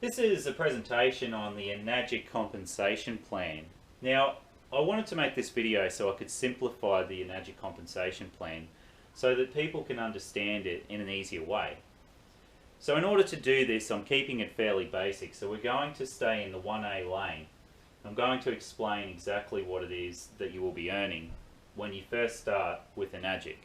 This is a presentation on the Enagic compensation plan. Now, I wanted to make this video so I could simplify the Enagic compensation plan so that people can understand it in an easier way. So in order to do this, I'm keeping it fairly basic. So we're going to stay in the 1A lane. I'm going to explain exactly what it is that you will be earning when you first start with Enagic.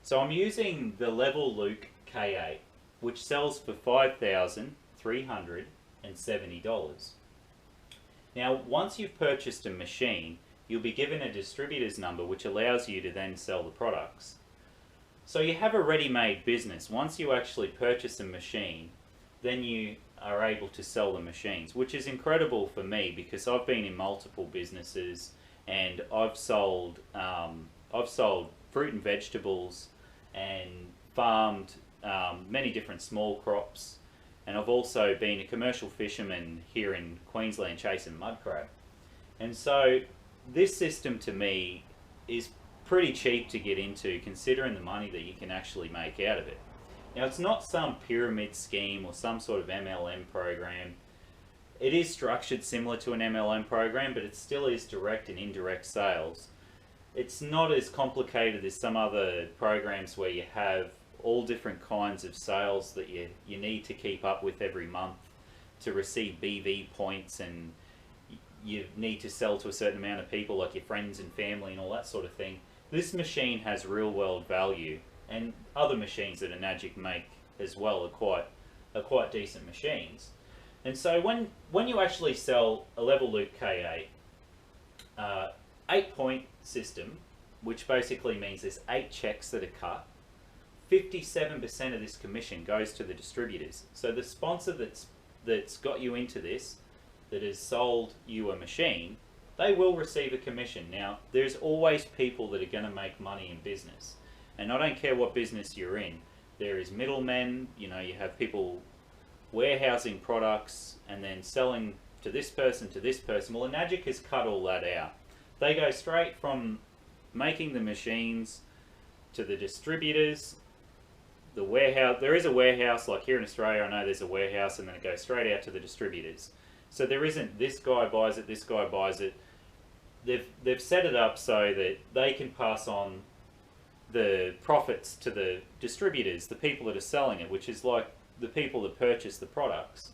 So I'm using the Level Luke K8, which sells for $5,370. Now, once you've purchased a machine, you'll be given a distributor's number which allows you to then sell the products. So you have a ready-made business. Once you actually purchase a machine, then you are able to sell the machines, which is incredible for me because I've been in multiple businesses and I've sold fruit and vegetables and farmed many different small crops, and I've also been a commercial fisherman here in Queensland chasing mud crab. And so this system to me is pretty cheap to get into considering the money that you can actually make out of it. Now, it's not some pyramid scheme or some sort of MLM program. It is structured similar to an MLM program, but it still is direct and indirect sales. It's not as complicated as some other programs where you have all different kinds of sales that you need to keep up with every month to receive BV points, and you need to sell to a certain amount of people like your friends and family and all that sort of thing. This machine has real world value, and other machines that Enagic make as well are quite decent machines. And so when you actually sell a Level Luke K8, 8-point system, which basically means there's 8 checks that are cut, 57% of this commission goes to the distributors. So the sponsor that's got you into this, that has sold you a machine, they will receive a commission. Now, there's always people that are going to make money in business. And I don't care what business you're in. There is middlemen, you have people warehousing products and then selling to this person, to this person. Well, Enagic has cut all that out. They go straight from making the machines to the distributors, the warehouse. There is a warehouse, like here in Australia, I know there's a warehouse, and then it goes straight out to the distributors. So there isn't this guy buys it, this guy buys it. They've set it up so that they can pass on the profits to the distributors, the people that are selling it, which is like the people that purchase the products.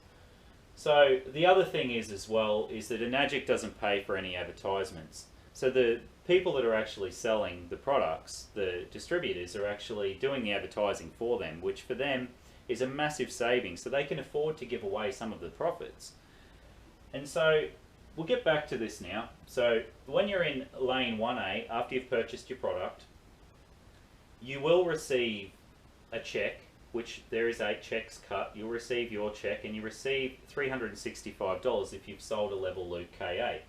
So the other thing is as well is that Enagic doesn't pay for any advertisements. So the people that are actually selling the products, the distributors, are actually doing the advertising for them, which for them is a massive saving, so they can afford to give away some of the profits. And so we'll get back to this now. So when you're in lane 1A, after you've purchased your product, you will receive a check, which there is 8 checks cut. You'll receive your check, and you receive $365 if you've sold a Level Luke K8.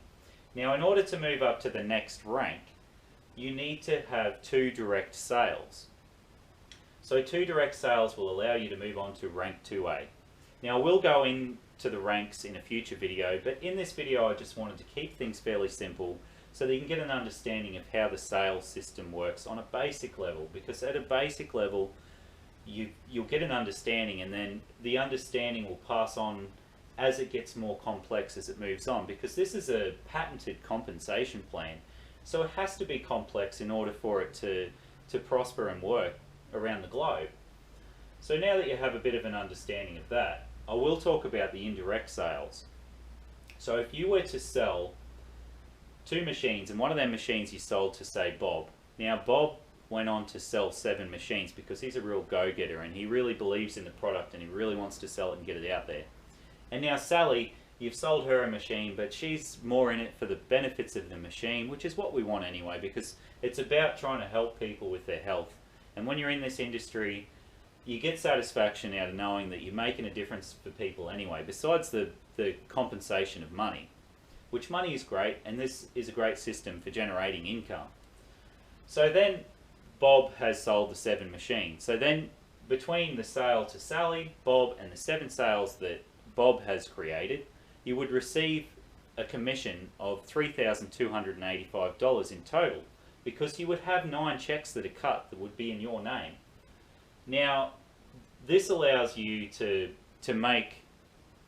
Now, in order to move up to the next rank, you need to have 2 direct sales. So 2 direct sales will allow you to move on to rank 2A. Now, we'll go into the ranks in a future video, but in this video I just wanted to keep things fairly simple so that you can get an understanding of how the sales system works on a basic level, because at a basic level you'll get an understanding, and then the understanding will pass on as it gets more complex as it moves on, because this is a patented compensation plan, so it has to be complex in order for it to prosper and work around the globe. So now that you have a bit of an understanding of that, I will talk about the indirect sales. So if you were to sell 2 machines, and one of them machines you sold to, say, Bob. Now, Bob went on to sell 7 machines because he's a real go-getter and he really believes in the product and he really wants to sell it and get it out there. And now Sally, you've sold her a machine, but she's more in it for the benefits of the machine, which is what we want anyway, because it's about trying to help people with their health. And when you're in this industry, you get satisfaction out of knowing that you're making a difference for people anyway, besides the compensation of money, which money is great, and this is a great system for generating income. So then Bob has sold the 7 machines. So then between the sale to Sally, Bob, and the 7 sales that Bob has created, you would receive a commission of $3,285 in total, because you would have 9 checks that are cut that would be in your name. Now, this allows you to make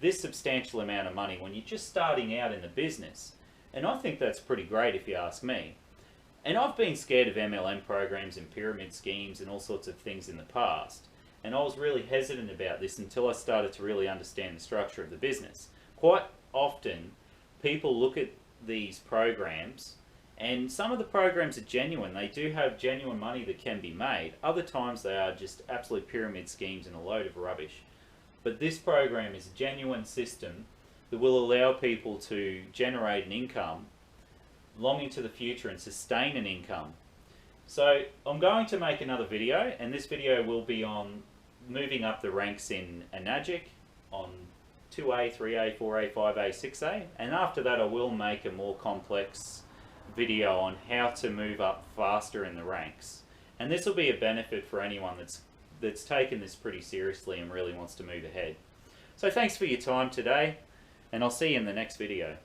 this substantial amount of money when you're just starting out in the business. And I think that's pretty great if you ask me. And I've been scared of MLM programs and pyramid schemes and all sorts of things in the past. And I was really hesitant about this until I started to really understand the structure of the business. Quite often, people look at these programs, and some of the programs are genuine. They do have genuine money that can be made. Other times they are just absolute pyramid schemes and a load of rubbish. But this program is a genuine system that will allow people to generate an income long into the future and sustain an income. So I'm going to make another video, and this video will be on moving up the ranks in Enagic on 2A, 3A, 4A, 5A, 6A, and after that I will make a more complex video on how to move up faster in the ranks. And this will be a benefit for anyone that's taken this pretty seriously and really wants to move ahead. So thanks for your time today, and I'll see you in the next video.